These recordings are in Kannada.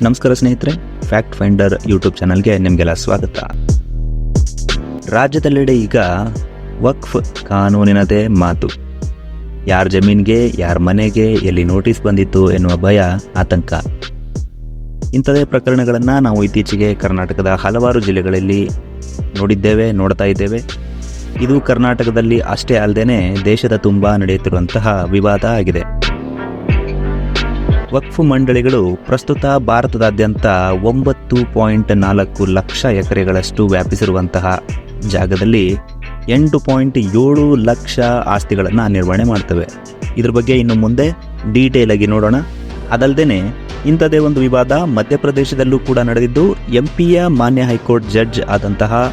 ನಮಸ್ಕಾರ ಸ್ನೇಹಿತರೆ, ಫ್ಯಾಕ್ಟ್ ಫೈಂಡರ್ ಯೂಟ್ಯೂಬ್ ಚಾನಲ್ಗೆ ನಿಮಗೆಲ್ಲ ಸ್ವಾಗತ. ರಾಜ್ಯದೆಲ್ಲೆಡೆ ಈಗ ವಕ್ಫ್ ಕಾನೂನಿನದೇ ಮಾತು. ಯಾರ ಜಮೀನಿಗೆ, ಯಾರ ಮನೆಗೆ ಎಲ್ಲಿ ನೋಟಿಸ್ ಬಂದಿತ್ತು ಎನ್ನುವ ಭಯ, ಆತಂಕ. ಇಂಥದೇ ಪ್ರಕರಣಗಳನ್ನು ನಾವು ಇತ್ತೀಚೆಗೆ ಕರ್ನಾಟಕದ ಹಲವಾರು ಜಿಲ್ಲೆಗಳಲ್ಲಿ ನೋಡ್ತಾ ಇದ್ದೇವೆ. ಇದು ಕರ್ನಾಟಕದಲ್ಲಿ ಅಷ್ಟೇ ಅಲ್ಲದೆ ದೇಶದ ತುಂಬ ನಡೆಯುತ್ತಿರುವಂತಹ ವಿವಾದ ಆಗಿದೆ. ವಕ್ಫ್ ಮಂಡಳಿಗಳು ಪ್ರಸ್ತುತ ಭಾರತದಾದ್ಯಂತ 9.4 ಲಕ್ಷ ಎಕರೆಗಳಷ್ಟು ವ್ಯಾಪಿಸಿರುವಂತಹ ಜಾಗದಲ್ಲಿ 8.7 ಲಕ್ಷ ಆಸ್ತಿಗಳನ್ನು ನಿರ್ವಹಣೆ ಮಾಡ್ತವೆ. ಇದ್ರ ಬಗ್ಗೆ ಇನ್ನು ಮುಂದೆ ಡೀಟೇಲ್ ಆಗಿ ನೋಡೋಣ. ಅದಲ್ಲದೆ ಇಂಥದೇ ಒಂದು ವಿವಾದ ಮಧ್ಯಪ್ರದೇಶದಲ್ಲೂ ಕೂಡ ನಡೆದಿದ್ದು, ಎಂಪಿಯ ಮಾನ್ಯ ಹೈಕೋರ್ಟ್ ಜಡ್ಜ್ ಆದಂತಹ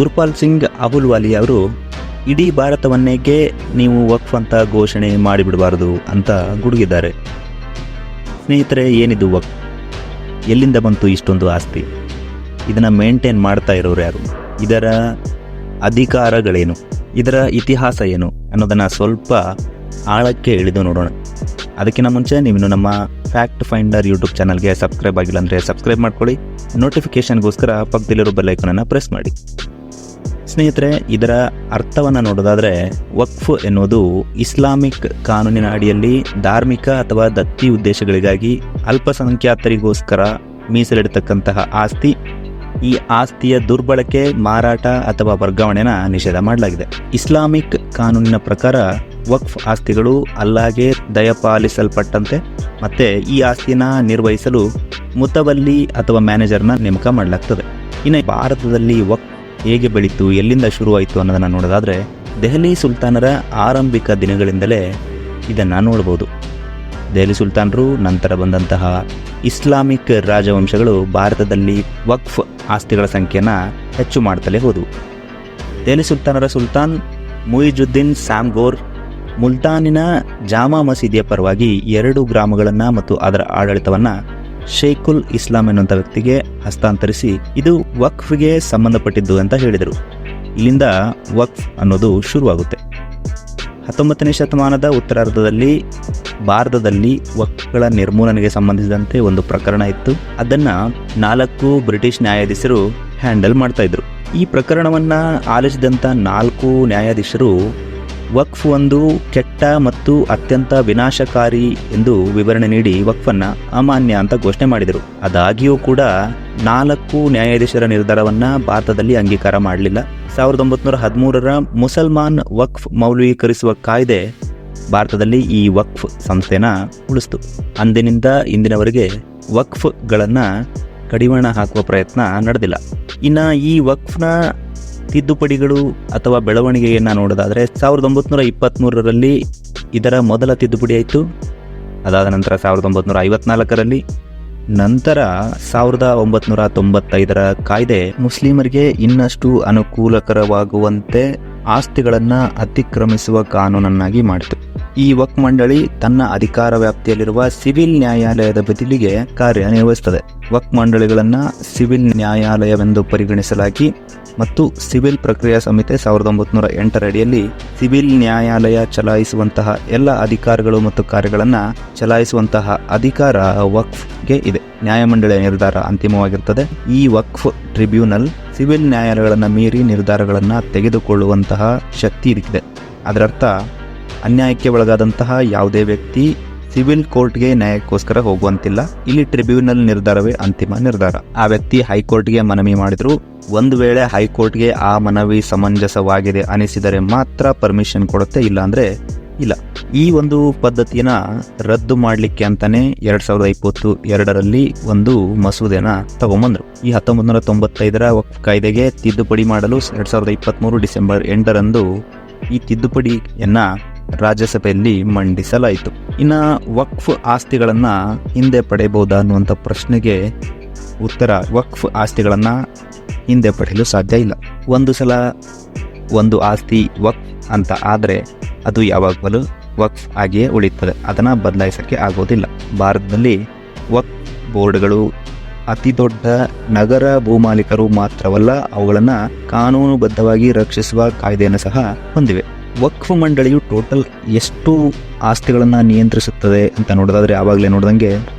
ಗುರ್ಪಾಲ್ ಸಿಂಗ್ ಅಹುಲುವಾಲಿ ಅವರು ಇಡೀ ಭಾರತವನ್ನೇಕೆ ನೀವು ವಕ್ಫ್ ಅಂತ ಘೋಷಣೆ ಮಾಡಿಬಿಡಬಾರದು ಅಂತ ಗುಡುಗಿದ್ದಾರೆ. ಸ್ನೇಹಿತರೆ, ಏನಿದು ವಕ್ಫ್? ಎಲ್ಲಿಂದ ಬಂತು ಇಷ್ಟೊಂದು ಆಸ್ತಿ? ಇದನ್ನು ಮೇಂಟೈನ್ ಮಾಡ್ತಾ ಇರೋರು ಯಾರು? ಇದರ ಅಧಿಕಾರಗಳೇನು? ಇದರ ಇತಿಹಾಸ ಏನು ಅನ್ನೋದನ್ನು ಸ್ವಲ್ಪ ಆಳಕ್ಕೆ ಇಳಿದು ನೋಡೋಣ. ಅದಕ್ಕಿಂತ ಮುಂಚೆ ನೀವು ನಮ್ಮ ಫ್ಯಾಕ್ಟ್ ಫೈಂಡರ್ ಯೂಟ್ಯೂಬ್ ಚಾನಲ್ಗೆ ಸಬ್ಸ್ಕ್ರೈಬ್ ಆಗಿಲ್ಲ ಅಂದರೆ ಸಬ್ಸ್ಕ್ರೈಬ್ ಮಾಡ್ಕೊಳ್ಳಿ. ನೋಟಿಫಿಕೇಷನ್ಗೋಸ್ಕರ ಪಕ್ಕದಲ್ಲಿರೋ ಬೆಲ್ ಐಕಾನನ್ನು ಪ್ರೆಸ್ ಮಾಡಿ. ಸ್ನೇಹಿತರೆ, ಇದರ ಅರ್ಥವನ್ನು ನೋಡೋದಾದರೆ, ವಕ್ಫ್ ಎನ್ನುವುದು ಇಸ್ಲಾಮಿಕ್ ಕಾನೂನಿನ ಅಡಿಯಲ್ಲಿ ಧಾರ್ಮಿಕ ಅಥವಾ ದತ್ತಿ ಉದ್ದೇಶಗಳಿಗಾಗಿ ಅಲ್ಪಸಂಖ್ಯಾತರಿಗೋಸ್ಕರ ಮೀಸಲಿಡತಕ್ಕಂತಹ ಆಸ್ತಿ. ಈ ಆಸ್ತಿಯ ದುರ್ಬಳಕೆ, ಮಾರಾಟ ಅಥವಾ ವರ್ಗಾವಣೆನ ನಿಷೇಧ ಮಾಡಲಾಗಿದೆ. ಇಸ್ಲಾಮಿಕ್ ಕಾನೂನಿನ ಪ್ರಕಾರ ವಕ್ಫ್ ಆಸ್ತಿಗಳು ಅಲ್ಲಾಗೆ ದಯಪಾಲಿಸಲ್ಪಟ್ಟಂತೆ ಮತ್ತೆ ಈ ಆಸ್ತಿನ ನಿರ್ವಹಿಸಲು ಮುತವಲ್ಲಿ ಅಥವಾ ಮ್ಯಾನೇಜರ್ನ ನೇಮಕ ಮಾಡಲಾಗ್ತದೆ. ಇನ್ನು ಭಾರತದಲ್ಲಿ ವಕ್ಫ್ ಹೇಗೆ ಬೆಳೀತು, ಎಲ್ಲಿಂದ ಶುರುವಾಯಿತು ಅನ್ನೋದನ್ನು ನೋಡೋದಾದರೆ, ದೆಹಲಿ ಸುಲ್ತಾನರ ಆರಂಭಿಕ ದಿನಗಳಿಂದಲೇ ಇದನ್ನು ನೋಡ್ಬೋದು. ದೆಹಲಿ ಸುಲ್ತಾನರು ನಂತರ ಬಂದಂತಹ ಇಸ್ಲಾಮಿಕ್ ರಾಜವಂಶಗಳು ಭಾರತದಲ್ಲಿ ವಕ್ಫ್ ಆಸ್ತಿಗಳ ಸಂಖ್ಯೆಯನ್ನು ಹೆಚ್ಚು ಮಾಡ್ತಲೇ ಹೋದವು. ದೆಹಲಿ ಸುಲ್ತಾನರ ಸುಲ್ತಾನ್ ಮುಯಿಜುದ್ದೀನ್ ಸಾಮ್ಗೋರ್ ಮುಲ್ತಾನಿನ ಜಾಮಾ ಮಸೀದಿಯ ಪರವಾಗಿ 2 ಗ್ರಾಮಗಳನ್ನು ಮತ್ತು ಅದರ ಆಡಳಿತವನ್ನು ಶೇಖುಲ್ ಇಸ್ಲಾಂ ಎನ್ನುವಂಥ ವ್ಯಕ್ತಿಗೆ ಹಸ್ತಾಂತರಿಸಿ ಇದು ವಕ್ಫ್ಗೆ ಸಂಬಂಧಪಟ್ಟಿದ್ದು ಅಂತ ಹೇಳಿದರು. ಇಲ್ಲಿಂದ ವಕ್ಫ್ ಅನ್ನೋದು ಶುರುವಾಗುತ್ತೆ. 19ನೇ ಶತಮಾನದ ಉತ್ತರಾರ್ಧದಲ್ಲಿ ಭಾರತದಲ್ಲಿ ವಕ್ಫ್ಗಳ ನಿರ್ಮೂಲನೆಗೆ ಸಂಬಂಧಿಸಿದಂತೆ ಒಂದು ಪ್ರಕರಣ ಇತ್ತು. ಅದನ್ನು 4 ಬ್ರಿಟಿಷ್ ನ್ಯಾಯಾಧೀಶರು ಹ್ಯಾಂಡಲ್ ಮಾಡ್ತಾ ಇದ್ರು. ಈ ಪ್ರಕರಣವನ್ನು ಆಲಿಸಿದಂಥ 4 ನ್ಯಾಯಾಧೀಶರು ವಕ್ಫ್ ಒಂದು ಕೆಟ್ಟ ಮತ್ತು ಅತ್ಯಂತ ವಿನಾಶಕಾರಿ ಎಂದು ವಿವರಣೆ ನೀಡಿ ವಕ್ಫನ್ನು ಅಮಾನ್ಯ ಅಂತ ಘೋಷಣೆ ಮಾಡಿದರು. ಆದಾಗ್ಯೂ ಕೂಡ 4 ನ್ಯಾಯಾಧೀಶರ ನಿರ್ಧಾರವನ್ನು ಭಾರತದಲ್ಲಿ ಅಂಗೀಕಾರ ಮಾಡಲಿಲ್ಲ. 1913ರ ಮುಸಲ್ಮಾನ್ ವಕ್ಫ್ ಮೌಲ್ಯೀಕರಿಸುವ ಕಾಯ್ದೆ ಭಾರತದಲ್ಲಿ ಈ ವಕ್ಫ್ ಸಂಸ್ಥೆನ ಉಳಿಸ್ತು. ಅಂದಿನಿಂದ ಇಂದಿನವರೆಗೆ ವಕ್ಫ್ಗಳನ್ನು ಕಡಿವಾಣ ಹಾಕುವ ಪ್ರಯತ್ನ ನಡೆದಿಲ್ಲ. ಇನ್ನು ಈ ವಕ್ಫ್ನ ತಿದ್ದುಪಡಿಗಳು ಅಥವಾ ಬೆಳವಣಿಗೆಯನ್ನು ನೋಡೋದಾದರೆ, 1923ರಲ್ಲಿ ಇದರ ಮೊದಲ ತಿದ್ದುಪಡಿ ಆಯಿತು. ಅದಾದ ನಂತರ 1954ರಲ್ಲಿ, ನಂತರ 1995ರ ಕಾಯ್ದೆ ಮುಸ್ಲಿಮರಿಗೆ ಇನ್ನಷ್ಟು ಅನುಕೂಲಕರವಾಗುವಂತೆ ಆಸ್ತಿಗಳನ್ನು ಅತಿಕ್ರಮಿಸುವ ಕಾನೂನನ್ನಾಗಿ ಮಾಡಿತು. ಈ ವಕ್ಫ್ ಮಂಡಳಿ ತನ್ನ ಅಧಿಕಾರ ವ್ಯಾಪ್ತಿಯಲ್ಲಿರುವ ಸಿವಿಲ್ ನ್ಯಾಯಾಲಯದ ಬದಲಿಗೆ ಕಾರ್ಯನಿರ್ವಹಿಸುತ್ತದೆ. ವಕ್ಫ್ ಮಂಡಳಿಗಳನ್ನು ಸಿವಿಲ್ ನ್ಯಾಯಾಲಯವೆಂದು ಪರಿಗಣಿಸಲಾಗಿ ಮತ್ತು ಸಿವಿಲ್ ಪ್ರಕ್ರಿಯಾ ಸಂಹಿತೆ 1908ರ ಅಡಿಯಲ್ಲಿ ಸಿವಿಲ್ ನ್ಯಾಯಾಲಯ ಚಲಾಯಿಸುವಂತಹ ಎಲ್ಲ ಅಧಿಕಾರಗಳು ಮತ್ತು ಕಾರ್ಯಗಳನ್ನು ಚಲಾಯಿಸುವಂತಹ ಅಧಿಕಾರ ವಕ್ಫ್ಗೆ ಇದೆ. ನ್ಯಾಯಮಂಡಳಿಯ ನಿರ್ಧಾರ ಅಂತಿಮವಾಗಿರುತ್ತದೆ. ಈ ವಕ್ಫ್ ಟ್ರಿಬ್ಯುನಲ್ ಸಿವಿಲ್ ನ್ಯಾಯಾಲಯಗಳನ್ನು ಮೀರಿ ನಿರ್ಧಾರಗಳನ್ನು ತೆಗೆದುಕೊಳ್ಳುವಂತಹ ಶಕ್ತಿ ಇದಕ್ಕಿದೆ. ಅದರರ್ಥ, ಅನ್ಯಾಯಕ್ಕೆ ಒಳಗಾದಂತಹ ಯಾವುದೇ ವ್ಯಕ್ತಿ ಸಿವಿಲ್ ಕೋರ್ಟ್ಗೆ ನ್ಯಾಯಕ್ಕೋಸ್ಕರ ಹೋಗುವಂತಿಲ್ಲ. ಇಲ್ಲಿ ಟ್ರಿಬ್ಯುನಲ್ ನಿರ್ಧಾರವೇ ಅಂತಿಮ ನಿರ್ಧಾರ. ಆ ವ್ಯಕ್ತಿ ಹೈಕೋರ್ಟ್ಗೆ ಮನವಿ ಮಾಡಿದ್ರು, ಒಂದು ವೇಳೆ ಹೈಕೋರ್ಟ್ಗೆ ಆ ಮನವಿ ಸಮಂಜಸವಾಗಿದೆ ಅನಿಸಿದರೆ ಮಾತ್ರ ಪರ್ಮಿಷನ್ ಕೊಡುತ್ತೆ, ಇಲ್ಲ ಅಂದ್ರೆ ಇಲ್ಲ. ಈ ಒಂದು ಪದ್ಧತಿಯನ್ನ ರದ್ದು ಮಾಡಲಿಕ್ಕೆ ಅಂತಾನೆ 2022ರಲ್ಲಿ ಒಂದು ಮಸೂದೆನ ತಗೊಂಬಂದ್ರು. ಈ 1995ರ ವಕ್ಫ್ ಕಾಯ್ದೆಗೆ ತಿದ್ದುಪಡಿ ಮಾಡಲು 2023 ಡಿಸೆಂಬರ್ 8ರಂದು ಈ ತಿದ್ದುಪಡಿಯನ್ನ ರಾಜ್ಯಸಭೆಯಲ್ಲಿ ಮಂಡಿಸಲಾಯಿತು. ಇನ್ನು ವಕ್ಫ್ ಆಸ್ತಿಗಳನ್ನು ಹಿಂದೆ ಪಡೆಯಬಹುದಾ ಅನ್ನುವಂಥ ಪ್ರಶ್ನೆಗೆ ಉತ್ತರ, ವಕ್ಫ್ ಆಸ್ತಿಗಳನ್ನು ಹಿಂದೆ ಪಡೆಯಲು ಸಾಧ್ಯ ಇಲ್ಲ. ಒಂದು ಸಲ ಒಂದು ಆಸ್ತಿ ವಕ್ಫ್ ಅಂತ ಆದರೆ ಅದು ಯಾವಾಗಲೂ ವಕ್ಫ್ ಆಗಿಯೇ ಉಳಿಯುತ್ತದೆ. ಅದನ್ನು ಬದಲಾಯಿಸೋಕ್ಕೆ ಆಗೋದಿಲ್ಲ. ಭಾರತದಲ್ಲಿ ವಕ್ಫ್ ಬೋರ್ಡ್ಗಳು ಅತಿ ದೊಡ್ಡ ನಗರ ಭೂಮಾಲೀಕರು ಮಾತ್ರವಲ್ಲ, ಅವುಗಳನ್ನು ಕಾನೂನುಬದ್ಧವಾಗಿ ರಕ್ಷಿಸುವ ಕಾಯ್ದೆಯನ್ನು ಸಹ ಹೊಂದಿವೆ. ವಕ್ಫ್ ಮಂಡಳಿಯು ಟೋಟಲ್ ಎಷ್ಟು ಆಸ್ತಿಗಳನ್ನು ನಿಯಂತ್ರಿಸುತ್ತದೆ ಅಂತ ನೋಡೋದಾದರೆ, ಆವಾಗಲೇ ನೋಡಿದಂಗೆ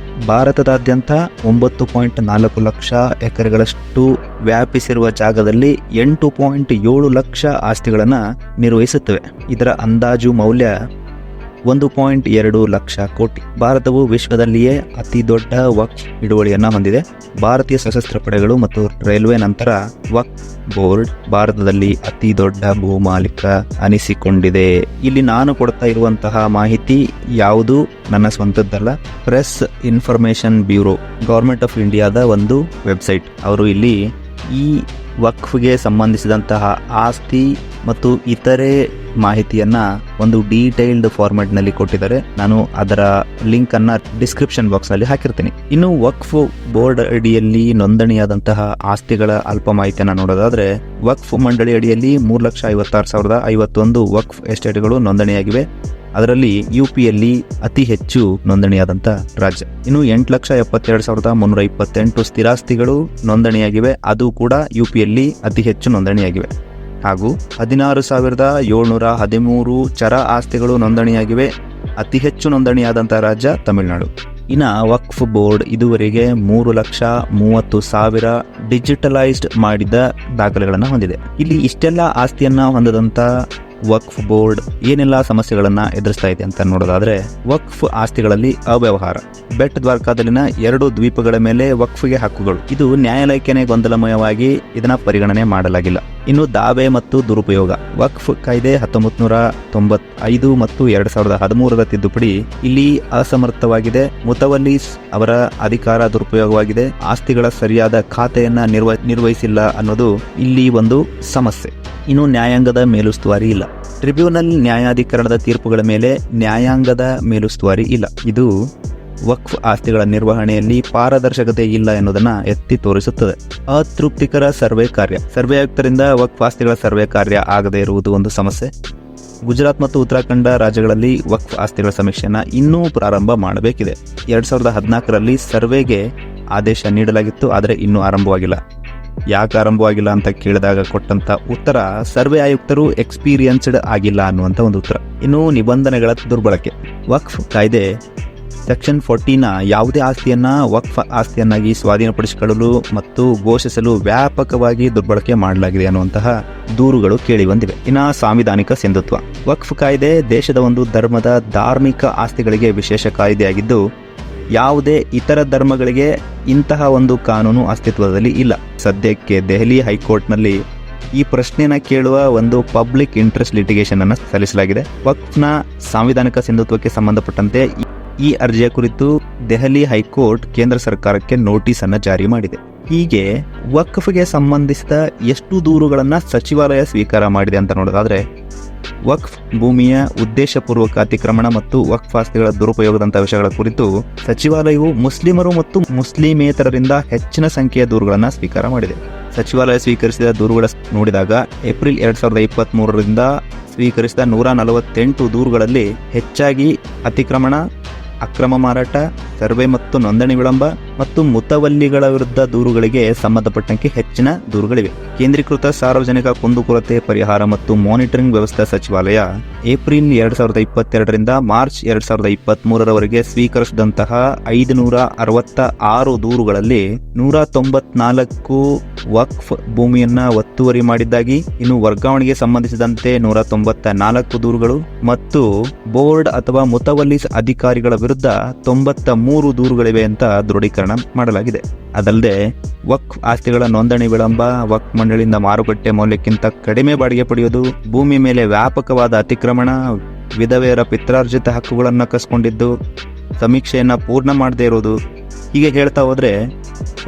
ಭಾರತದಾದ್ಯಂತ 9.4 ಲಕ್ಷ ಎಕರೆಗಳಷ್ಟು ವ್ಯಾಪಿಸಿರುವ ಜಾಗದಲ್ಲಿ 8.7 ಲಕ್ಷ ಆಸ್ತಿಗಳನ್ನು ನಿರ್ವಹಿಸುತ್ತವೆ. ಇದರ ಅಂದಾಜು ಮೌಲ್ಯ 1.2 ಲಕ್ಷ ಕೋಟಿ. ಭಾರತವು ವಿಶ್ವದಲ್ಲಿಯೇ ಅತಿ ದೊಡ್ಡ ವಕ್ಫ್ ಹಿಡುವಳಿಯನ್ನು ಹೊಂದಿದೆ. ಭಾರತೀಯ ಸಶಸ್ತ್ರ ಪಡೆಗಳು ಮತ್ತು ರೈಲ್ವೆ ನಂತರ ವಕ್ಫ್ ಬೋರ್ಡ್ ಭಾರತದಲ್ಲಿ ಅತಿ ದೊಡ್ಡ ಭೂಮಾಲೀಕ ಅನಿಸಿಕೊಂಡಿದೆ. ಇಲ್ಲಿ ನಾನು ಕೊಡ್ತಾ ಇರುವಂತಹ ಮಾಹಿತಿ ಯಾವುದು ನನ್ನ ಸ್ವಂತದ್ದಲ್ಲ. Press information bureau, government of ಇಂಡಿಯಾದ ಒಂದು ವೆಬ್ಸೈಟ್. ಅವರು ಇಲ್ಲಿ ಈ ವಕ್ಫ್ಗೆ ಸಂಬಂಧಿಸಿದಂತಹ ಆಸ್ತಿ ಮತ್ತು ಇತರೆ ಮಾಹಿತಿಯನ್ನ ಒಂದು ಡೀಟೈಲ್ಡ್ ಫಾರ್ಮ್ಯಾಟ್ ನಲ್ಲಿ ಕೊಟ್ಟಿದ್ದಾರೆ. ನಾನು ಅದರ ಲಿಂಕ್ ಅನ್ನ ಡಿಸ್ಕ್ರಿಪ್ಷನ್ ಬಾಕ್ಸ್ ನಲ್ಲಿ ಹಾಕಿರ್ತೀನಿ. ಇನ್ನು ವಕ್ಫ್ ಬೋರ್ಡ್ ಅಡಿಯಲ್ಲಿ ನೋಂದಣಿಯಾದಂತಹ ಆಸ್ತಿಗಳ ಅಲ್ಪ ಮಾಹಿತಿಯನ್ನ ನೋಡೋದಾದ್ರೆ, ವಕ್ಫ್ ಮಂಡಳಿ ಅಡಿಯಲ್ಲಿ 3,56,051 ವಕ್ಫ್ ಎಸ್ಟೇಟ್ಗಳು ನೋಂದಣಿಯಾಗಿವೆ. ಅದರಲ್ಲಿ ಯುಪಿಯಲ್ಲಿ ಅತಿ ಹೆಚ್ಚು ನೋಂದಣಿಯಾದಂಥ ರಾಜ್ಯ. ಇನ್ನು 8,72,328 ಸ್ಥಿರಾಸ್ತಿಗಳು ನೋಂದಣಿಯಾಗಿವೆ. ಅದು ಕೂಡ ಯುಪಿಯಲ್ಲಿ ಅತಿ ಹೆಚ್ಚು ನೋಂದಣಿಯಾಗಿವೆ. ಹಾಗೂ 16,713 ಚರ ಆಸ್ತಿಗಳು ನೋಂದಣಿಯಾಗಿವೆ. ಅತಿ ಹೆಚ್ಚು ನೋಂದಣಿಯಾದಂಥ ರಾಜ್ಯ ತಮಿಳುನಾಡು. ಇನ್ನು ವಕ್ಫ್ ಬೋರ್ಡ್ ಇದುವರೆಗೆ 3,30,000 ಡಿಜಿಟಲೈಸ್ಡ್ ಮಾಡಿದ ದಾಖಲೆಗಳನ್ನು ಹೊಂದಿದೆ. ಇಲ್ಲಿ ಇಷ್ಟೆಲ್ಲ ಆಸ್ತಿಯನ್ನ ಹೊಂದದಂತ ವಕ್ಫ್ ಬೋರ್ಡ್ ಏನೆಲ್ಲ ಸಮಸ್ಯೆಗಳನ್ನ ಎದುರಿಸ್ತಾ ಇದೆ ಅಂತ ನೋಡೋದಾದ್ರೆ, ವಕ್ಫ್ ಆಸ್ತಿಗಳಲ್ಲಿ ಅವ್ಯವಹಾರ. ಬೆಟ್ ದ್ವಾರಕಾದಲ್ಲಿನ 2 ದ್ವೀಪಗಳ ಮೇಲೆ ವಕ್ಫ್ಗೆ ಹಕ್ಕುಗಳು. ಇದು ನ್ಯಾಯಾಲಯಕ್ಕೆ ಗೊಂದಲಮಯವಾಗಿ ಇದನ್ನ ಪರಿಗಣನೆ ಮಾಡಲಾಗಿಲ್ಲ. ಇನ್ನು ದಾವೆ ಮತ್ತು ದುರುಪಯೋಗ. ವಕ್ಫ್ ಕಾಯ್ದೆ 1995 ಮತ್ತು 2013ರ ತಿದ್ದುಪಡಿ ಇಲ್ಲಿ ಅಸಮರ್ಥವಾಗಿದೆ. ಮುತವಲ್ಲೀಸ್ ಅವರ ಅಧಿಕಾರ ದುರುಪಯೋಗವಾಗಿದೆ. ಆಸ್ತಿಗಳ ಸರಿಯಾದ ಖಾತೆಯನ್ನ ನಿರ್ವಹಿಸಿಲ್ಲ ಅನ್ನೋದು ಇಲ್ಲಿ ಒಂದು ಸಮಸ್ಯೆ. ಇನ್ನು ನ್ಯಾಯಾಂಗದ ಮೇಲುಸ್ತುವಾರಿ ಇಲ್ಲ. ಟ್ರಿಬ್ಯುನಲ್ ನ್ಯಾಯಾಧಿಕರಣದ ತೀರ್ಪುಗಳ ಮೇಲೆ ನ್ಯಾಯಾಂಗದ ಮೇಲುಸ್ತುವಾರಿ ಇಲ್ಲ. ಇದು ವಕ್ಫ್ ಆಸ್ತಿಗಳ ನಿರ್ವಹಣೆಯಲ್ಲಿ ಪಾರದರ್ಶಕತೆ ಇಲ್ಲ ಎನ್ನುವುದನ್ನು ಎತ್ತಿ ತೋರಿಸುತ್ತದೆ. ಅತೃಪ್ತಿಕರ ಸರ್ವೆ ಕಾರ್ಯ. ಸರ್ವೆ ಆಯುಕ್ತರಿಂದ ವಕ್ಫ್ ಆಸ್ತಿಗಳ ಸರ್ವೆ ಕಾರ್ಯ ಆಗದೇ ಇರುವುದು ಒಂದು ಸಮಸ್ಯೆ. ಗುಜರಾತ್ ಮತ್ತು ಉತ್ತರಾಖಂಡ ರಾಜ್ಯಗಳಲ್ಲಿ ವಕ್ಫ್ ಆಸ್ತಿಗಳ ಸಮೀಕ್ಷೆಯನ್ನು ಇನ್ನೂ ಪ್ರಾರಂಭ ಮಾಡಬೇಕಿದೆ. 2014ರಲ್ಲಿ ಸರ್ವೆಗೆ ಆದೇಶ ನೀಡಲಾಗಿತ್ತು, ಆದರೆ ಇನ್ನೂ ಆರಂಭವಾಗಿಲ್ಲ. ಯಾಕೆ ಆರಂಭವಾಗಿಲ್ಲ ಅಂತ ಕೇಳಿದಾಗ ಕೊಟ್ಟಂತ ಉತ್ತರ, ಸರ್ವೆ ಆಯುಕ್ತರು ಎಕ್ಸ್ಪೀರಿಯನ್ಸ್ಡ್ ಆಗಿಲ್ಲ ಅನ್ನುವಂಥ ಒಂದು ಉತ್ತರ. ಇನ್ನು ನಿಬಂಧನೆಗಳ ದುರ್ಬಳಕೆ. ವಕ್ಫ್ ಕಾಯ್ದೆ ಸೆಕ್ಷನ್ 40ನ ಯಾವುದೇ ಆಸ್ತಿಯನ್ನ ವಕ್ಫ್ ಆಸ್ತಿಯನ್ನಾಗಿ ಸ್ವಾಧೀನಪಡಿಸಿಕೊಳ್ಳಲು ಮತ್ತು ಘೋಷಿಸಲು ವ್ಯಾಪಕವಾಗಿ ದುರ್ಬಳಕೆ ಮಾಡಲಾಗಿದೆ ಅನ್ನುವಂತಹ ದೂರುಗಳು ಕೇಳಿ ಬಂದಿವೆ. ಇನ್ನು ಸಾಂವಿಧಾನಿಕ ಸಿಂಧುತ್ವ. ವಕ್ಫ್ ಕಾಯ್ದೆ ದೇಶದ ಒಂದು ಧರ್ಮದ ಧಾರ್ಮಿಕ ಆಸ್ತಿಗಳಿಗೆ ವಿಶೇಷ ಕಾಯ್ದೆಯಾಗಿದ್ದು, ಯಾವುದೇ ಇತರ ಧರ್ಮಗಳಿಗೆ ಇಂತಹ ಒಂದು ಕಾನೂನು ಅಸ್ತಿತ್ವದಲ್ಲಿ ಇಲ್ಲ. ಸದ್ಯಕ್ಕೆ ದೆಹಲಿ ಹೈಕೋರ್ಟ್ನಲ್ಲಿ ಈ ಪ್ರಶ್ನೆನ ಕೇಳುವ ಒಂದು ಪಬ್ಲಿಕ್ ಇಂಟ್ರೆಸ್ಟ್ ಲಿಟಿಗೇಷನ್ ಅನ್ನು ಸಲ್ಲಿಸಲಾಗಿದೆ. ವಕ್ಫ್ನ ಸಾಂವಿಧಾನಿಕ ಸಿಂಧುತ್ವಕ್ಕೆ ಸಂಬಂಧಪಟ್ಟಂತೆ ಈ ಅರ್ಜಿಯ ಕುರಿತು ದೆಹಲಿ ಹೈಕೋರ್ಟ್ ಕೇಂದ್ರ ಸರ್ಕಾರಕ್ಕೆ ನೋಟಿಸ್ ಅನ್ನು ಜಾರಿ ಮಾಡಿದೆ. ಹೀಗೆ ವಕ್ಫ್ಗೆ ಸಂಬಂಧಿಸಿದ ಎಷ್ಟು ದೂರುಗಳನ್ನ ಸಚಿವಾಲಯ ಸ್ವೀಕಾರ ಮಾಡಿದೆ ಅಂತ ನೋಡೋದಾದ್ರೆ, ವಕ್ಫ್ ಭೂಮಿಯ ಉದ್ದೇಶಪೂರ್ವಕ ಅತಿಕ್ರಮಣ ಮತ್ತು ವಕ್ಫ್ ಆಸ್ತಿಗಳ ದುರುಪಯೋಗದಂತಹ ವಿಷಯಗಳ ಕುರಿತು ಸಚಿವಾಲಯವು ಮುಸ್ಲಿಮರು ಮತ್ತು ಮುಸ್ಲಿಮೇತರರಿಂದ ಹೆಚ್ಚಿನ ಸಂಖ್ಯೆಯ ದೂರುಗಳನ್ನು ಸ್ವೀಕಾರ ಮಾಡಿದೆ. ಸಚಿವಾಲಯ ಸ್ವೀಕರಿಸಿದ ದೂರುಗಳ ನೋಡಿದಾಗ ಏಪ್ರಿಲ್ 2023ರಿಂದ ಸ್ವೀಕರಿಸಿದ 148 ದೂರುಗಳಲ್ಲಿ ಹೆಚ್ಚಾಗಿ ಅತಿಕ್ರಮಣ, ಅಕ್ರಮ ಮಾರಾಟ, ಸರ್ವೆ ಮತ್ತು ನೋಂದಣಿ ವಿಳಂಬ ಮತ್ತು ಮುತವಲ್ಲಿಗಳ ವಿರುದ್ಧ ದೂರುಗಳಿಗೆ ಸಂಬಂಧಪಟ್ಟಂತೆ ಹೆಚ್ಚಿನ ದೂರುಗಳಿವೆ. ಕೇಂದ್ರೀಕೃತ ಸಾರ್ವಜನಿಕ ಕುಂದುಕೊರತೆ ಪರಿಹಾರ ಮತ್ತು ಮಾನಿಟರಿಂಗ್ ವ್ಯವಸ್ಥೆ ಸಚಿವಾಲಯ ಏಪ್ರಿಲ್ 2022ರಿಂದ ಮಾರ್ಚ್ 2023ರವರೆಗೆ ಸ್ವೀಕರಿಸಿದಂತಹ 566 ದೂರುಗಳಲ್ಲಿ 194 ವಕ್ಫ್ ಭೂಮಿಯನ್ನ ಒತ್ತುವರಿ ಮಾಡಿದ್ದಾಗಿ, ಇನ್ನು ವರ್ಗಾವಣೆಗೆ ಸಂಬಂಧಿಸಿದಂತೆ 194 ದೂರುಗಳು ಮತ್ತು ಬೋರ್ಡ್ ಅಥವಾ ಮುತವಲ್ಲಿಸ್ ಅಧಿಕಾರಿಗಳ ವಿರುದ್ಧ 93 ದೂರುಗಳಿವೆ ಅಂತ ದೃಢೀಕರಣ ಮಾಡಲಾಗಿದೆ. ಅದಲ್ಲದೆ ವಕ್ಫ್ ಆಸ್ತಿಗಳ ನೋಂದಣಿ ವಿಳಂಬ, ವಕ್ಫ್ ಮಂಡಳಿಯಿಂದ ಮಾರುಕಟ್ಟೆ ಮೌಲ್ಯಕ್ಕಿಂತ ಕಡಿಮೆ ಬಾಡಿಗೆ ಪಡೆಯುವುದು, ಭೂಮಿ ಮೇಲೆ ವ್ಯಾಪಕವಾದ ಅತಿಕ್ರಮಣ, ವಿಧವೆಯರ ಪಿತ್ರಾರ್ಜಿತ ಹಕ್ಕುಗಳನ್ನು ಕಸ್ಕೊಂಡಿದ್ದು, ಸಮೀಕ್ಷೆಯನ್ನ ಪೂರ್ಣ ಮಾಡದೇ ಇರೋದು, ಹೀಗೆ ಹೇಳ್ತಾ ಹೋದ್ರೆ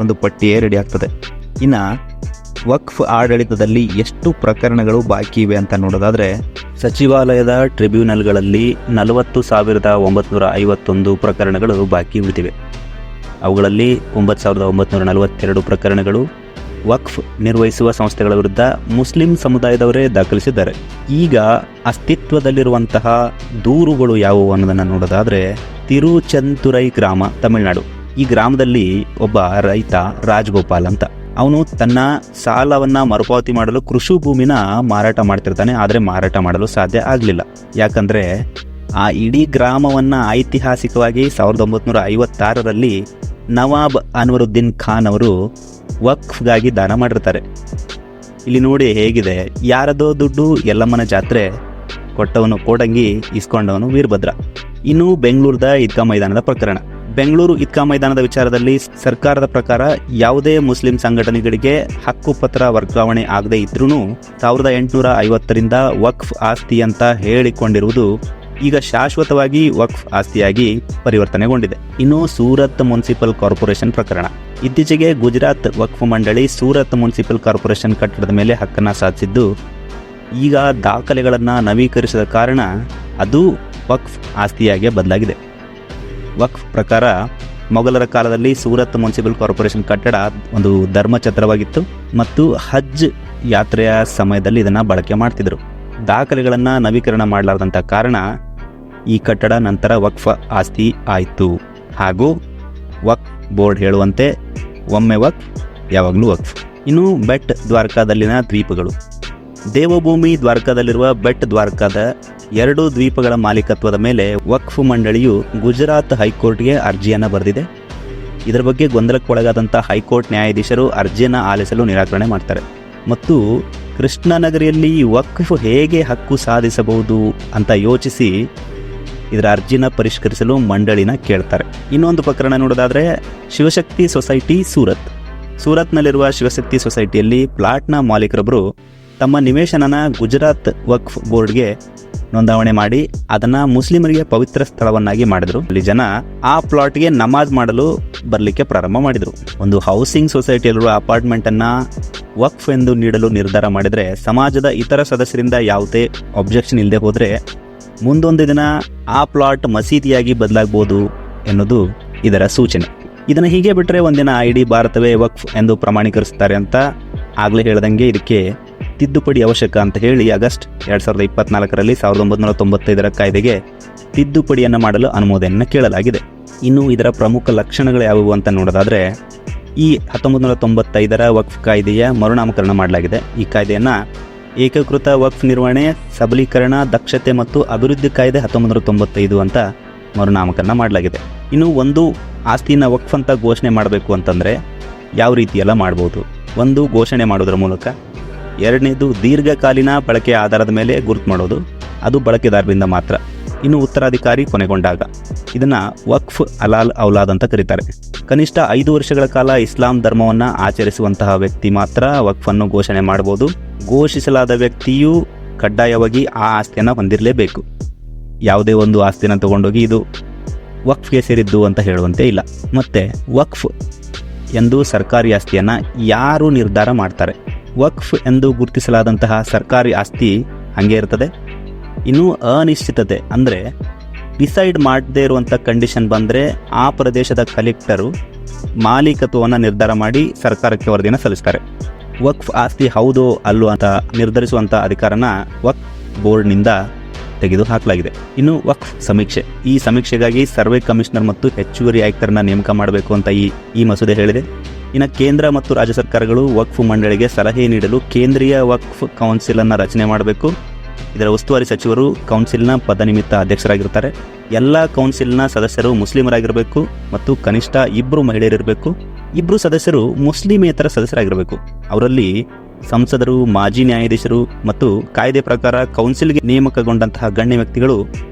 ಒಂದು ಪಟ್ಟಿಯೇ ರೆಡಿ ಆಗ್ತದೆ. ಇನ್ನು ವಕ್ಫ್ ಆಡಳಿತದಲ್ಲಿ ಎಷ್ಟು ಪ್ರಕರಣಗಳು ಬಾಕಿ ಇವೆ ಅಂತ ನೋಡೋದಾದ್ರೆ, ಸಚಿವಾಲಯದ ಟ್ರಿಬ್ಯುನಲ್ಗಳಲ್ಲಿ 40,951 ಪ್ರಕರಣಗಳು ಬಾಕಿ ಉಳಿದಿವೆ. ಅವುಗಳಲ್ಲಿ 9,942 ಪ್ರಕರಣಗಳು ವಕ್ಫ್ ನಿರ್ವಹಿಸುವ ಸಂಸ್ಥೆಗಳ ವಿರುದ್ಧ ಮುಸ್ಲಿಂ ಸಮುದಾಯದವರೇ ದಾಖಲಿಸಿದ್ದಾರೆ. ಈಗ ಅಸ್ತಿತ್ವದಲ್ಲಿರುವಂತಹ ದೂರುಗಳು ಯಾವುವು ಅನ್ನೋದನ್ನು ನೋಡೋದಾದ್ರೆ, ತಿರುಚೆಂತುರೈ ಗ್ರಾಮ, ತಮಿಳುನಾಡು. ಈ ಗ್ರಾಮದಲ್ಲಿ ಒಬ್ಬ ರೈತ ರಾಜಗೋಪಾಲ್ ಅಂತ, ಅವನು ತನ್ನ ಸಾಲವನ್ನ ಮರುಪಾವತಿ ಮಾಡಲು ಕೃಷಿ ಭೂಮಿನ ಮಾರಾಟ ಮಾಡ್ತಿರ್ತಾನೆ. ಆದರೆ ಮಾರಾಟ ಮಾಡಲು ಸಾಧ್ಯ ಆಗಲಿಲ್ಲ. ಯಾಕಂದ್ರೆ ಆ ಇಡೀ ಗ್ರಾಮವನ್ನು ಐತಿಹಾಸಿಕವಾಗಿ 1956ರಲ್ಲಿ ನವಾಬ್ ಅನ್ವರುದ್ದೀನ್ ಖಾನ್ ಅವರು ವಕ್ಫ್ಗಾಗಿ ದಾನ ಮಾಡಿರ್ತಾರೆ. ಇಲ್ಲಿ ನೋಡಿ ಹೇಗಿದೆ, ಯಾರದೋ ದುಡ್ಡು ಯಲ್ಲಮ್ಮನ ಜಾತ್ರೆ, ಕೊಟ್ಟವನು ಕೋಡಂಗಿ, ಇಸ್ಕೊಂಡವನು ವೀರಭದ್ರ. ಇನ್ನು ಬೆಂಗಳೂರದ ಈದ್ಗಾ ಮೈದಾನದ ಪ್ರಕರಣ. ಬೆಂಗಳೂರು ಈದ್ಗಾ ಮೈದಾನದ ವಿಚಾರದಲ್ಲಿ ಸರ್ಕಾರದ ಪ್ರಕಾರ ಯಾವುದೇ ಮುಸ್ಲಿಂ ಸಂಘಟನೆಗಳಿಗೆ ಹಕ್ಕುಪತ್ರ ವರ್ಗಾವಣೆ ಆಗದೇ ಇದ್ರೂ 1850ರಿಂದ ವಕ್ಫ್ ಆಸ್ತಿ ಅಂತ ಹೇಳಿಕೊಂಡಿರುವುದು ಈಗ ಶಾಶ್ವತವಾಗಿ ವಕ್ಫ್ ಆಸ್ತಿಯಾಗಿ ಪರಿವರ್ತನೆಗೊಂಡಿದೆ. ಇನ್ನು ಸೂರತ್ ಮುನ್ಸಿಪಲ್ ಕಾರ್ಪೊರೇಷನ್ ಪ್ರಕರಣ. ಇತ್ತೀಚೆಗೆ ಗುಜರಾತ್ ವಕ್ಫ್ ಮಂಡಳಿ ಸೂರತ್ ಮುನ್ಸಿಪಲ್ ಕಾರ್ಪೊರೇಷನ್ ಕಟ್ಟಡದ ಮೇಲೆ ಹಕ್ಕನ್ನು ಸಾಧಿಸಿದ್ದು, ಈಗ ದಾಖಲೆಗಳನ್ನು ನವೀಕರಿಸಿದ ಕಾರಣ ಅದು ವಕ್ಫ್ ಆಸ್ತಿಯಾಗಿ ಬದಲಾಗಿದೆ. ವಕ್ಫ್ ಪ್ರಕಾರ ಮೊಘಲರ ಕಾಲದಲ್ಲಿ ಸೂರತ್ ಮುನ್ಸಿಪಲ್ ಕಾರ್ಪೊರೇಷನ್ ಕಟ್ಟಡ ಒಂದು ಧರ್ಮಛತ್ರವಾಗಿತ್ತು ಮತ್ತು ಹಜ್ ಯಾತ್ರೆಯ ಸಮಯದಲ್ಲಿ ಇದನ್ನು ಬಳಕೆ ಮಾಡ್ತಿದ್ರು. ದಾಖಲೆಗಳನ್ನು ನವೀಕರಣ ಮಾಡಲಾರ್ದಂಥ ಕಾರಣ ಈ ಕಟ್ಟಡ ನಂತರ ವಕ್ಫ್ ಆಸ್ತಿ ಆಯಿತು. ಹಾಗೂ ವಕ್ಫ್ ಬೋರ್ಡ್ ಹೇಳುವಂತೆ ಒಮ್ಮೆ ವಕ್ಫ್ ಯಾವಾಗಲೂ ವಕ್ಫ್. ಇನ್ನು ಬೆಟ್ ದ್ವಾರಕಾದಲ್ಲಿನ ದ್ವೀಪಗಳು. ದೇವಭೂಮಿ ದ್ವಾರಕಾದಲ್ಲಿರುವ ಬೆಟ್ ದ್ವಾರಕಾದ 2 ದ್ವೀಪಗಳ ಮಾಲೀಕತ್ವದ ಮೇಲೆ ವಕ್ಫ್ ಮಂಡಳಿಯು ಗುಜರಾತ್ ಹೈಕೋರ್ಟ್ಗೆ ಅರ್ಜಿಯನ್ನು ಬರೆದಿದೆ. ಇದರ ಬಗ್ಗೆ ಗೊಂದಲಕ್ಕೊಳಗಾದಂಥ ಹೈಕೋರ್ಟ್ ನ್ಯಾಯಾಧೀಶರು ಅರ್ಜಿಯನ್ನು ಆಲಿಸಲು ನಿರಾಕರಣೆ ಮಾಡ್ತಾರೆ ಮತ್ತು ಕೃಷ್ಣನಗರಿಯಲ್ಲಿ ವಕ್ಫ್ ಹೇಗೆ ಹಕ್ಕು ಸಾಧಿಸಬಹುದು ಅಂತ ಯೋಚಿಸಿ ಇದರ ಅರ್ಜಿನ ಪರಿಷ್ಕರಿಸಲು ಮಂಡಳಿನ ಕೇಳ್ತಾರೆ. ಇನ್ನೊಂದು ಪ್ರಕರಣ ನೋಡೋದಾದರೆ ಶಿವಶಕ್ತಿ ಸೊಸೈಟಿ ಸೂರತ್ನಲ್ಲಿರುವ ಶಿವಶಕ್ತಿ ಸೊಸೈಟಿಯಲ್ಲಿ ಪ್ಲಾಟ್ನ ಮಾಲೀಕರೊಬ್ಬರು ತಮ್ಮ ನಿವೇಶನನ ಗುಜರಾತ್ ವಕ್ಫ್ ಬೋರ್ಡ್ಗೆ ನೋಂದಾವಣೆ ಮಾಡಿ ಅದನ್ನು ಮುಸ್ಲಿಮರಿಗೆ ಪವಿತ್ರ ಸ್ಥಳವನ್ನಾಗಿ ಮಾಡಿದರು. ಅಲ್ಲಿ ಜನ ಆ ಪ್ಲಾಟ್ಗೆ ನಮಾಜ್ ಮಾಡಲು ಬರಲಿಕ್ಕೆ ಪ್ರಾರಂಭ ಮಾಡಿದರು. ಒಂದು ಹೌಸಿಂಗ್ ಸೊಸೈಟಿಯಲ್ಲಿರುವ ಅಪಾರ್ಟ್ಮೆಂಟನ್ನು ವಕ್ಫ್ ಎಂದು ನೀಡಲು ನಿರ್ಧಾರ ಮಾಡಿದರೆ ಸಮಾಜದ ಇತರ ಸದಸ್ಯರಿಂದ ಯಾವುದೇ ಅಬ್ಜೆಕ್ಷನ್ ಇಲ್ಲದೆ ಹೋದರೆ ಮುಂದೊಂದು ದಿನ ಆ ಪ್ಲಾಟ್ ಮಸೀದಿಯಾಗಿ ಬದಲಾಗಬಹುದು ಎನ್ನುವುದು ಇದರ ಸೂಚನೆ. ಇದನ್ನು ಹೀಗೆ ಬಿಟ್ಟರೆ ಒಂದಿನ ಇಡೀ ಭಾರತವೇ ವಕ್ಫ್ ಎಂದು ಪ್ರಮಾಣೀಕರಿಸುತ್ತಾರೆ ಅಂತ ಆಗಲೇ ಹೇಳ್ದಂಗೆ ಇದಕ್ಕೆ ತಿದ್ದುಪಡಿ ಅವಶ್ಯಕ ಅಂತ ಹೇಳಿ ಆಗಸ್ಟ್ 2024ರಲ್ಲಿ 1995ರ ಕಾಯ್ದೆಗೆ ತಿದ್ದುಪಡಿಯನ್ನು ಮಾಡಲು ಅನುಮೋದನೆಯನ್ನು ಕೇಳಲಾಗಿದೆ. ಇನ್ನು ಇದರ ಪ್ರಮುಖ ಲಕ್ಷಣಗಳು ಯಾವುವು ಅಂತ ನೋಡೋದಾದರೆ ಈ 1995ರ ವಕ್ಫ್ ಕಾಯ್ದೆಯ ಮರುನಾಮಕರಣ ಮಾಡಲಾಗಿದೆ. ಈ ಕಾಯ್ದೆಯನ್ನು ಏಕೀಕೃತ ವಕ್ಫ್ ನಿರ್ವಹಣೆ, ಸಬಲೀಕರಣ, ದಕ್ಷತೆ ಮತ್ತು ಅಭಿವೃದ್ಧಿ ಕಾಯ್ದೆ 1995 ಅಂತ ಮರುನಾಮಕರಣ ಮಾಡಲಾಗಿದೆ. ಇನ್ನು ಒಂದು ಆಸ್ತಿನ ವಕ್ಫ್ ಅಂತ ಘೋಷಣೆ ಮಾಡಬೇಕು ಅಂತಂದರೆ ಯಾವ ರೀತಿಯೆಲ್ಲ ಮಾಡ್ಬೋದು? ಒಂದು, ಘೋಷಣೆ ಮಾಡೋದ್ರ ಮೂಲಕ. ಎರಡನೇದು, ದೀರ್ಘಕಾಲೀನ ಬಳಕೆಯ ಆಧಾರದ ಮೇಲೆ ಗುರುತು ಮಾಡೋದು, ಅದು ಬಳಕೆದಾರರಿಂದ ಮಾತ್ರ. ಇನ್ನು ಉತ್ತರಾಧಿಕಾರಿ ಕೊನೆಗೊಂಡಾಗ. ಇದನ್ನು ವಕ್ಫ್ ಅಲಾಲ್ ಔಲಾದ್ ಅಂತ ಕರೀತಾರೆ. ಕನಿಷ್ಠ 5 ವರ್ಷಗಳ ಕಾಲ ಇಸ್ಲಾಂ ಧರ್ಮವನ್ನು ಆಚರಿಸುವಂತಹ ವ್ಯಕ್ತಿ ಮಾತ್ರ ವಕ್ಫನ್ನು ಘೋಷಣೆ ಮಾಡಬಹುದು. ಘೋಷಿಸಲಾದ ವ್ಯಕ್ತಿಯು ಕಡ್ಡಾಯವಾಗಿ ಆ ಆಸ್ತಿಯನ್ನು ಹೊಂದಿರಲೇಬೇಕು. ಯಾವುದೇ ಒಂದು ಆಸ್ತಿನ ತಗೊಂಡೋಗಿ ಇದು ವಕ್ಫ್ಗೆ ಸೇರಿದ್ದು ಅಂತ ಹೇಳುವಂತೆ ಇಲ್ಲ. ಮತ್ತು ವಕ್ಫ್ ಎಂದು ಸರ್ಕಾರಿ ಆಸ್ತಿಯನ್ನು ಯಾರು ನಿರ್ಧಾರ ಮಾಡ್ತಾರೆ? ವಕ್ಫ್ ಎಂದು ಗುರುತಿಸಲಾದಂತಹ ಸರ್ಕಾರಿ ಆಸ್ತಿ ಹಾಗೆ ಇರ್ತದೆ. ಇನ್ನು ಅನಿಶ್ಚಿತತೆ ಅಂದರೆ ಡಿಸೈಡ್ ಮಾಡದೇ ಇರುವಂಥ ಕಂಡೀಷನ್ ಬಂದರೆ ಆ ಪ್ರದೇಶದ ಕಲೆಕ್ಟರು ಮಾಲೀಕತ್ವವನ್ನು ನಿರ್ಧಾರ ಮಾಡಿ ಸರ್ಕಾರಕ್ಕೆ ವರದಿಯನ್ನು ಸಲ್ಲಿಸ್ತಾರೆ. ವಕ್ಫ್ ಆಸ್ತಿ ಹೌದೋ ಅಲ್ಲೋ ಅಂತ ನಿರ್ಧರಿಸುವಂಥ ಅಧಿಕಾರನ ವಕ್ಫ್ ಬೋರ್ಡ್ನಿಂದ ತೆಗೆದು ಹಾಕಲಾಗಿದೆ. ಇನ್ನು ವಕ್ಫ್ ಸಮೀಕ್ಷೆ. ಈ ಸಮೀಕ್ಷೆಗಾಗಿ ಸರ್ವೆ ಕಮಿಷನರ್ ಮತ್ತು ಹೆಚ್ಚುವರಿ ಆಯುಕ್ತರನ್ನ ನೇಮಕ ಮಾಡಬೇಕು ಅಂತ ಈ ಮಸೂದೆ ಹೇಳಿದೆ. ಇನ್ನು ಕೇಂದ್ರ ಮತ್ತು ರಾಜ್ಯ ಸರ್ಕಾರಗಳು ವಕ್ಫ್ ಮಂಡಳಿಗೆ ಸಲಹೆ ನೀಡಲು ಕೇಂದ್ರೀಯ ವಕ್ಫ್ ಕೌನ್ಸಿಲ್ ಅನ್ನು ರಚನೆ ಮಾಡಬೇಕು. ಇದರ ಉಸ್ತುವಾರಿ ಸಚಿವರು ಕೌನ್ಸಿಲ್ನ ಪದನಿಮಿತ್ತ ಅಧ್ಯಕ್ಷರಾಗಿರ್ತಾರೆ. ಎಲ್ಲ ಕೌನ್ಸಿಲ್ನ ಸದಸ್ಯರು ಮುಸ್ಲಿಮರಾಗಿರಬೇಕು ಮತ್ತು ಕನಿಷ್ಠ 2 ಮಹಿಳೆಯರಿರಬೇಕು. 2 ಸದಸ್ಯರು ಮುಸ್ಲಿಮೇತರ ಸದಸ್ಯರಾಗಿರಬೇಕು. ಅವರಲ್ಲಿ ಸಂಸದರು, ಮಾಜಿ ನ್ಯಾಯಾಧೀಶರು ಮತ್ತು ಕಾಯ್ದೆ ಪ್ರಕಾರ ಕೌನ್ಸಿಲ್ಗೆ ನೇಮಕಗೊಂಡಂತಹ ಗಣ್ಯ ವ್ಯಕ್ತಿಗಳು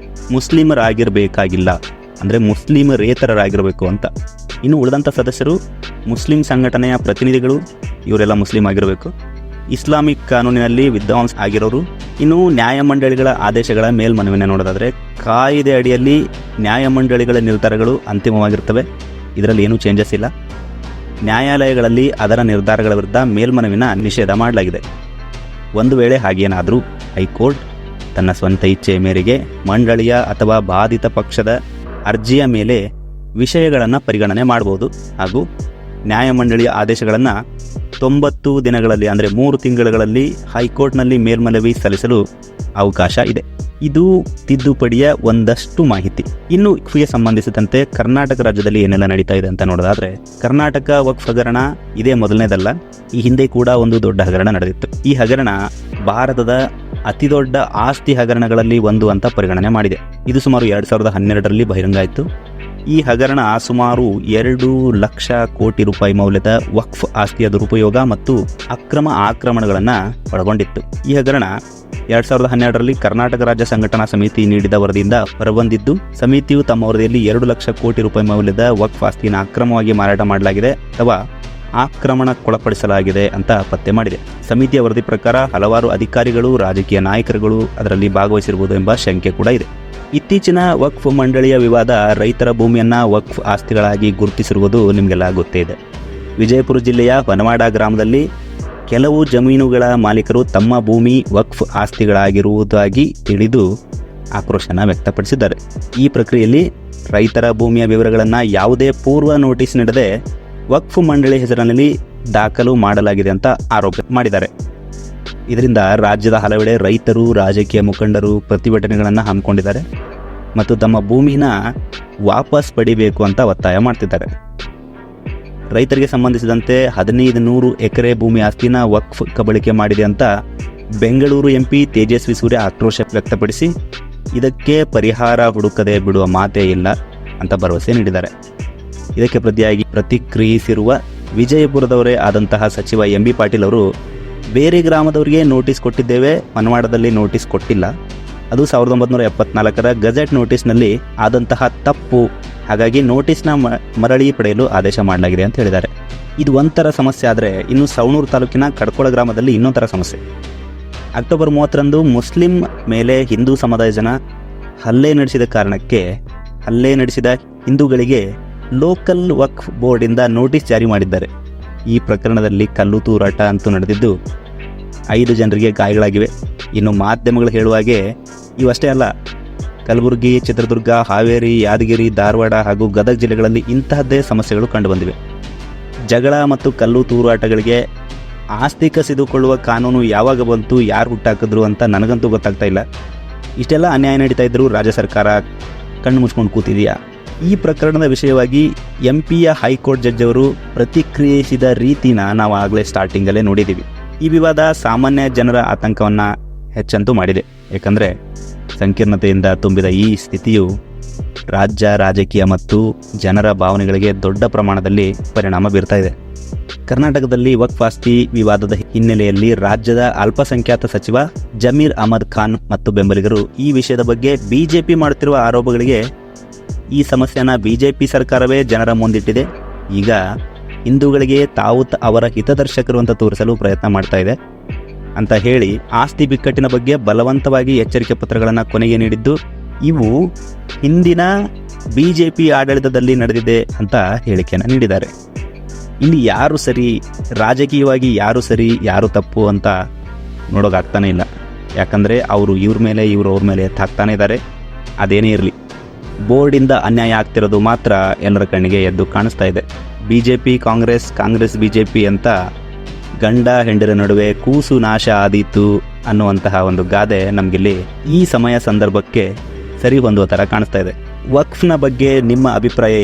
ಮುಸ್ಲಿಮರಾಗಿರಬೇಕಾಗಿಲ್ಲ, ಅಂದರೆ ಮುಸ್ಲಿಮರೇತರರಾಗಿರಬೇಕು ಅಂತ. ಇನ್ನು ಉಳಿದಂಥ ಸದಸ್ಯರು ಮುಸ್ಲಿಂ ಸಂಘಟನೆಯ ಪ್ರತಿನಿಧಿಗಳು, ಇವರೆಲ್ಲ ಮುಸ್ಲಿಂ ಆಗಿರಬೇಕು. ಇಸ್ಲಾಮಿಕ್ ಕಾನೂನಿನಲ್ಲಿ ವಿದ್ವಾಂಸ ಆಗಿರೋರು. ಇನ್ನು ನ್ಯಾಯಮಂಡಳಿಗಳ ಆದೇಶಗಳ ಮೇಲ್ಮನವಿಯನ್ನು ನೋಡೋದಾದರೆ ಕಾಯ್ದೆ ಅಡಿಯಲ್ಲಿ ನ್ಯಾಯಮಂಡಳಿಗಳ ನಿರ್ಧಾರಗಳು ಅಂತಿಮವಾಗಿರ್ತವೆ. ಇದರಲ್ಲಿ ಏನೂ ಚೇಂಜಸ್ ಇಲ್ಲ. ನ್ಯಾಯಾಲಯಗಳಲ್ಲಿ ಅದರ ನಿರ್ಧಾರಗಳ ವಿರುದ್ಧ ಮೇಲ್ಮನವಿನ ನಿಷೇಧ ಮಾಡಲಾಗಿದೆ. ಒಂದು ವೇಳೆ ಹಾಗೇನಾದರೂ ಹೈಕೋರ್ಟ್ ತನ್ನ ಸ್ವಂತ ಇಚ್ಛೆಯ ಮೇರೆಗೆ ಮಂಡಳಿಯ ಅಥವಾ ಬಾಧಿತ ಪಕ್ಷದ ಅರ್ಜಿಯ ಮೇಲೆ ವಿಷಯಗಳನ್ನು ಪರಿಗಣನೆ ಮಾಡಬಹುದು ಹಾಗೂ ನ್ಯಾಯಮಂಡಳಿಯ ಆದೇಶಗಳನ್ನು 90 ದಿನಗಳಲ್ಲಿ ಅಂದರೆ 3 ತಿಂಗಳುಗಳಲ್ಲಿ ಹೈಕೋರ್ಟ್ನಲ್ಲಿ ಮೇಲ್ಮನವಿ ಸಲ್ಲಿಸಲು ಅವಕಾಶ ಇದೆ. ಇದು ತಿದ್ದುಪಡಿಯ ಒಂದಷ್ಟು ಮಾಹಿತಿ. ಇನ್ನು ವಕ್ಫ್ಗೆ ಸಂಬಂಧಿಸಿದಂತೆ ಕರ್ನಾಟಕ ರಾಜ್ಯದಲ್ಲಿ ಏನೆಲ್ಲ ನಡೀತಾ ಇದೆ ಅಂತ ನೋಡೋದಾದ್ರೆ, ಕರ್ನಾಟಕ ವಕ್ಫ್ ಹಗರಣ ಇದೇ ಮೊದಲನೇದಲ್ಲ. ಈ ಹಿಂದೆ ಕೂಡ ಒಂದು ದೊಡ್ಡ ಹಗರಣ ನಡೆದಿತ್ತು. ಈ ಹಗರಣ ಭಾರತದ ಅತಿದೊಡ್ಡ ಆಸ್ತಿ ಹಗರಣಗಳಲ್ಲಿ ಒಂದು ಅಂತ ಪರಿಗಣನೆ ಮಾಡಿದೆ. ಇದು ಸುಮಾರು 2012ರಲ್ಲಿ ಬಹಿರಂಗ ಆಯಿತು. ಈ ಹಗರಣ ಸುಮಾರು 2 ಲಕ್ಷ ಕೋಟಿ ರೂಪಾಯಿ ಮೌಲ್ಯದ ವಕ್ಫ್ ಆಸ್ತಿಯ ದುರುಪಯೋಗ ಮತ್ತು ಅಕ್ರಮ ಆಕ್ರಮಣಗಳನ್ನು ಒಳಗೊಂಡಿತ್ತು. ಈ ಹಗರಣ 2012ರಲ್ಲಿ ಕರ್ನಾಟಕ ರಾಜ್ಯ ಸಂಘಟನಾ ಸಮಿತಿ ನೀಡಿದ ವರದಿಯಿಂದ ಹೊರಬಂದಿದ್ದು, ಸಮಿತಿಯು ತಮ್ಮ ವರದಿಯಲ್ಲಿ 2 ಲಕ್ಷ ಕೋಟಿ ರೂಪಾಯಿ ಮೌಲ್ಯದ ವಕ್ಫ್ ಆಸ್ತಿಯನ್ನು ಅಕ್ರಮವಾಗಿ ಮಾರಾಟ ಮಾಡಲಾಗಿದೆ ಅಥವಾ ಆಕ್ರಮಣಕ್ಕೊಳಪಡಿಸಲಾಗಿದೆ ಅಂತ ಪತ್ತೆ ಮಾಡಿದೆ. ಸಮಿತಿಯ ವರದಿ ಪ್ರಕಾರ ಹಲವಾರು ಅಧಿಕಾರಿಗಳು, ರಾಜಕೀಯ ನಾಯಕರುಗಳು ಅದರಲ್ಲಿ ಭಾಗವಹಿಸಿರುವುದು ಎಂಬ ಶಂಕೆ ಕೂಡ ಇದೆ. ಇತ್ತೀಚಿನ ವಕ್ಫ್ ಮಂಡಳಿಯ ವಿವಾದ ರೈತರ ಭೂಮಿಯನ್ನು ವಕ್ಫ್ ಆಸ್ತಿಗಳಾಗಿ ಗುರುತಿಸಿರುವುದು ನಿಮಗೆಲ್ಲ ಗೊತ್ತೇ ಇದೆ. ವಿಜಯಪುರ ಜಿಲ್ಲೆಯ ಹೊನವಾಡ ಗ್ರಾಮದಲ್ಲಿ ಕೆಲವು ಜಮೀನುಗಳ ಮಾಲೀಕರು ತಮ್ಮ ಭೂಮಿ ವಕ್ಫ್ ಆಸ್ತಿಗಳಾಗಿರುವುದಾಗಿ ತಿಳಿದು ಆಕ್ರೋಶನ ವ್ಯಕ್ತಪಡಿಸಿದ್ದಾರೆ. ಈ ಪ್ರಕ್ರಿಯೆಯಲ್ಲಿ ರೈತರ ಭೂಮಿಯ ವಿವರಗಳನ್ನು ಯಾವುದೇ ಪೂರ್ವ ನೋಟಿಸ್ ನೀಡದೆ ವಕ್ಫ್ ಮಂಡಳಿ ಹೆಸರಿನಲ್ಲಿ ದಾಖಲು ಮಾಡಲಾಗಿದೆ ಅಂತ ಆರೋಪ ಮಾಡಿದ್ದಾರೆ. ಇದರಿಂದ ರಾಜ್ಯದ ಹಲವೆಡೆ ರೈತರು, ರಾಜಕೀಯ ಮುಖಂಡರು ಪ್ರತಿಭಟನೆಗಳನ್ನು ಹಮ್ಮಿಕೊಂಡಿದ್ದಾರೆ ಮತ್ತು ತಮ್ಮ ಭೂಮಿನ ವಾಪಸ್ ಪಡಿಬೇಕು ಅಂತ ಒತ್ತಾಯ ಮಾಡ್ತಿದ್ದಾರೆ. ರೈತರಿಗೆ ಸಂಬಂಧಿಸಿದಂತೆ 1500 ಎಕರೆ ಭೂಮಿ ಆಸ್ತಿನ ವಕ್ಫ್ ಕಬಳಿಕೆ ಮಾಡಿದೆ ಅಂತ ಬೆಂಗಳೂರು ಎಂಪಿ ತೇಜಸ್ವಿ ಸೂರ್ಯ ಆಕ್ರೋಶ ವ್ಯಕ್ತಪಡಿಸಿ ಇದಕ್ಕೆ ಪರಿಹಾರ ಹುಡುಕದೆ ಬಿಡುವ ಮಾತೇ ಇಲ್ಲ ಅಂತ ಭರವಸೆ ನೀಡಿದ್ದಾರೆ. ಇದಕ್ಕೆ ಪ್ರತಿಕ್ರಿಯಿಸಿರುವ ವಿಜಯಪುರದವರೇ ಆದಂತಹ ಸಚಿವ ಎಂ.ಬಿ. ಪಾಟೀಲ್ ಅವರು, ಬೇರೆ ಗ್ರಾಮದವರಿಗೆ ನೋಟಿಸ್ ಕೊಟ್ಟಿದ್ದೇವೆ, ಹೊನವಾಡದಲ್ಲಿ ನೋಟಿಸ್ ಕೊಟ್ಟಿಲ್ಲ. ಅದು 1974ರ ಗಜೆಟ್ ನೋಟಿಸ್ನಲ್ಲಿ ಆದಂತಹ ತಪ್ಪು. ಹಾಗಾಗಿ ನೋಟಿಸ್ನ ಮರಳಿ ಪಡೆಯಲು ಆದೇಶ ಮಾಡಲಾಗಿದೆ ಅಂತ ಹೇಳಿದ್ದಾರೆ. ಇದು ಒಂಥರ ಸಮಸ್ಯೆ. ಆದರೆ ಇನ್ನು ಸವಣೂರು ತಾಲೂಕಿನ ಕಡ್ಕೋಳ ಗ್ರಾಮದಲ್ಲಿ ಇನ್ನೊಂಥರ ಸಮಸ್ಯೆ. ಅಕ್ಟೋಬರ್ 30ರಂದು ಮುಸ್ಲಿಂ ಮೇಲೆ ಹಿಂದೂ ಸಮುದಾಯ ಜನ ಹಲ್ಲೆ ನಡೆಸಿದ ಹಿಂದೂಗಳಿಗೆ ಲೋಕಲ್ ವಕ್ಫ್ ಬೋರ್ಡಿಂದ ನೋಟಿಸ್ ಜಾರಿ ಮಾಡಿದ್ದಾರೆ. ಈ ಪ್ರಕರಣದಲ್ಲಿ ಕಲ್ಲು ತೂರಾಟ ಅಂತೂ ನಡೆದಿದ್ದು 5 ಜನರಿಗೆ ಗಾಯಗಳಾಗಿವೆ. ಇನ್ನು ಮಾಧ್ಯಮಗಳು ಹೇಳುವ ಹಾಗೆ ಇವಷ್ಟೇ ಅಲ್ಲ, ಕಲಬುರಗಿ, ಚಿತ್ರದುರ್ಗ, ಹಾವೇರಿ, ಯಾದಗಿರಿ, ಧಾರವಾಡ ಹಾಗೂ ಗದಗ ಜಿಲ್ಲೆಗಳಲ್ಲಿ ಇಂತಹದ್ದೇ ಸಮಸ್ಯೆಗಳು ಕಂಡುಬಂದಿವೆ. ಜಗಳ ಮತ್ತು ಕಲ್ಲು ತೂರಾಟಗಳಿಗೆ ಆಸ್ತಿ ಕಸಿದುಕೊಳ್ಳುವ ಕಾನೂನು ಯಾವಾಗ ಬಂತು, ಯಾರು ಹುಟ್ಟಾಕಿದ್ರು ಅಂತ ನನಗಂತೂ ಗೊತ್ತಾಗ್ತಾ ಇಲ್ಲ. ಇಷ್ಟೆಲ್ಲ ಅನ್ಯಾಯ ನಡೀತಾ ಇದ್ದರೂ ರಾಜ್ಯ ಸರ್ಕಾರ ಕಣ್ಣು ಮುಚ್ಕೊಂಡು ಕೂತಿದೆಯಾ? ಈ ಪ್ರಕರಣದ ವಿಷಯವಾಗಿ ಎಂಪಿಯ ಹೈಕೋರ್ಟ್ ಜಡ್ಜ್ ಅವರು ಪ್ರತಿಕ್ರಿಯಿಸಿದ ರೀತಿನ ನಾವು ಆಗಲೇ ಸ್ಟಾರ್ಟಿಂಗಲ್ಲೇ ನೋಡಿದ್ದೀವಿ. ಈ ವಿವಾದ ಸಾಮಾನ್ಯ ಜನರ ಆತಂಕವನ್ನು ಹೆಚ್ಚಂತೂ ಮಾಡಿದೆ. ಏಕೆಂದರೆ ಸಂಕೀರ್ಣತೆಯಿಂದ ತುಂಬಿದ ಈ ಸ್ಥಿತಿಯು ರಾಜ್ಯ ರಾಜಕೀಯ ಮತ್ತು ಜನರ ಭಾವನೆಗಳಿಗೆ ದೊಡ್ಡ ಪ್ರಮಾಣದಲ್ಲಿ ಪರಿಣಾಮ ಬೀರ್ತಾ ಇದೆ. ಕರ್ನಾಟಕದಲ್ಲಿ ವಕ್ಫ್ ಆಸ್ತಿ ವಿವಾದದ ಹಿನ್ನೆಲೆಯಲ್ಲಿ ರಾಜ್ಯದ ಅಲ್ಪಸಂಖ್ಯಾತ ಸಚಿವ ಜಮೀರ್ ಅಹಮದ್ ಖಾನ್ ಮತ್ತು ಬೆಂಬಲಿಗರು ಈ ವಿಷಯದ ಬಗ್ಗೆ ಬಿಜೆಪಿ ಮಾಡುತ್ತಿರುವ ಆರೋಪಗಳಿಗೆ ಈ ಸಮಸ್ಯೆನ ಬಿಜೆಪಿ ಸರ್ಕಾರವೇ ಜನರ ಮುಂದಿಟ್ಟಿದೆ. ಈಗ ಹಿಂದೂಗಳಿಗೆ ತಾವು ಅವರ ಹಿತದರ್ಶಕರು ಅಂತ ತೋರಿಸಲು ಪ್ರಯತ್ನ ಮಾಡ್ತಾ ಇದೆ ಅಂತ ಹೇಳಿ ಆಸ್ತಿ ಬಿಕ್ಕಟ್ಟಿನ ಬಗ್ಗೆ ಬಲವಂತವಾಗಿ ಎಚ್ಚರಿಕೆ ಪತ್ರಗಳನ್ನು ಕೊನೆಗೆ ನೀಡಿದ್ದು ಇವು ಹಿಂದಿನ ಬಿಜೆಪಿ ಆಡಳಿತದಲ್ಲಿ ನಡೆದಿದೆ ಅಂತ ಹೇಳಿಕೆಯನ್ನು ನೀಡಿದ್ದಾರೆ. ಇಲ್ಲಿ ಯಾರು ಸರಿ, ರಾಜಕೀಯವಾಗಿ ಯಾರು ಸರಿ ಯಾರು ತಪ್ಪು ಅಂತ ನೋಡೋಕ್ಕಾಗ್ತಾನೆ ಇಲ್ಲ. ಯಾಕಂದರೆ ಅವರು ಇವ್ರ ಮೇಲೆ ಅವ್ರ ಮೇಲೆ ಎತ್ತಾಗ್ತಾನೆ ಇದ್ದಾರೆ. ಅದೇನೇ ಇರಲಿ, ಬೋರ್ಡಿಂದ ಅನ್ಯಾಯ ಆಗ್ತಿರೋದು ಮಾತ್ರ ಎಲ್ಲರ ಕಣ್ಣಿಗೆ ಎದ್ದು ಕಾಣಿಸ್ತಾ ಇದೆ. ಬಿಜೆಪಿ ಕಾಂಗ್ರೆಸ್ ಬಿಜೆಪಿ ಅಂತ ಗಂಡ ಹೆಂಡರ ನಡುವೆ ಕೂಸು ನಾಶ ಆದೀತು ಅನ್ನುವಂತಹ ಒಂದು ಗಾದೆ ನಮಗಿಲ್ಲಿ ಈ ಸಮಯ ಸಂದರ್ಭಕ್ಕೆ ಸರಿ ಹೊಂದುವ ಥರ ಕಾಣಿಸ್ತಾ ಇದೆ. ವಕ್ಫ್ನ ಬಗ್ಗೆ ನಿಮ್ಮ ಅಭಿಪ್ರಾಯ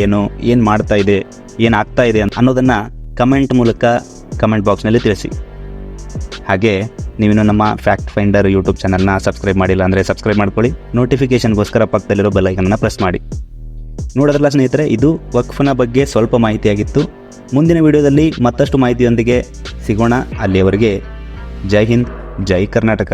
ಏನು ಮಾಡ್ತಾ ಇದೆ, ಏನಾಗ್ತಾ ಇದೆ ಅನ್ನೋದನ್ನು ಕಮೆಂಟ್ ಮೂಲಕ ಕಮೆಂಟ್ ಬಾಕ್ಸ್ನಲ್ಲಿ ತಿಳಿಸಿ. ಹಾಗೆ ನೀವಿನ್ನು ನಮ್ಮ ಫ್ಯಾಕ್ಟ್ ಫೈಂಡರ್ ಯೂಟ್ಯೂಬ್ ಚಾನಲ್ನ ಸಬ್ಸ್ಕ್ರೈಬ್ ಮಾಡಿಲ್ಲ ಅಂದರೆ ಸಬ್ಸ್ಕ್ರೈಬ್ ಮಾಡ್ಕೊಳ್ಳಿ. ನೋಟಿಫಿಕೇಷನ್ಗೋಸ್ಕರ ಪಕ್ಕದಲ್ಲಿರೋ ಬೆಲ್ ಐಕನ್ನ ಪ್ರೆಸ್ ಮಾಡಿ. ನೋಡೋದ್ರಲ್ಲ ಸ್ನೇಹಿತರೆ, ಇದು ವಕ್ಫ್ನ ಬಗ್ಗೆ ಸ್ವಲ್ಪ ಮಾಹಿತಿಯಾಗಿತ್ತು. ಮುಂದಿನ ವಿಡಿಯೋದಲ್ಲಿ ಮತ್ತಷ್ಟು ಮಾಹಿತಿಯೊಂದಿಗೆ ಸಿಗೋಣ. ಅಲ್ಲಿಯವರೆಗೆ ಜೈ ಹಿಂದ್, ಜೈ ಕರ್ನಾಟಕ.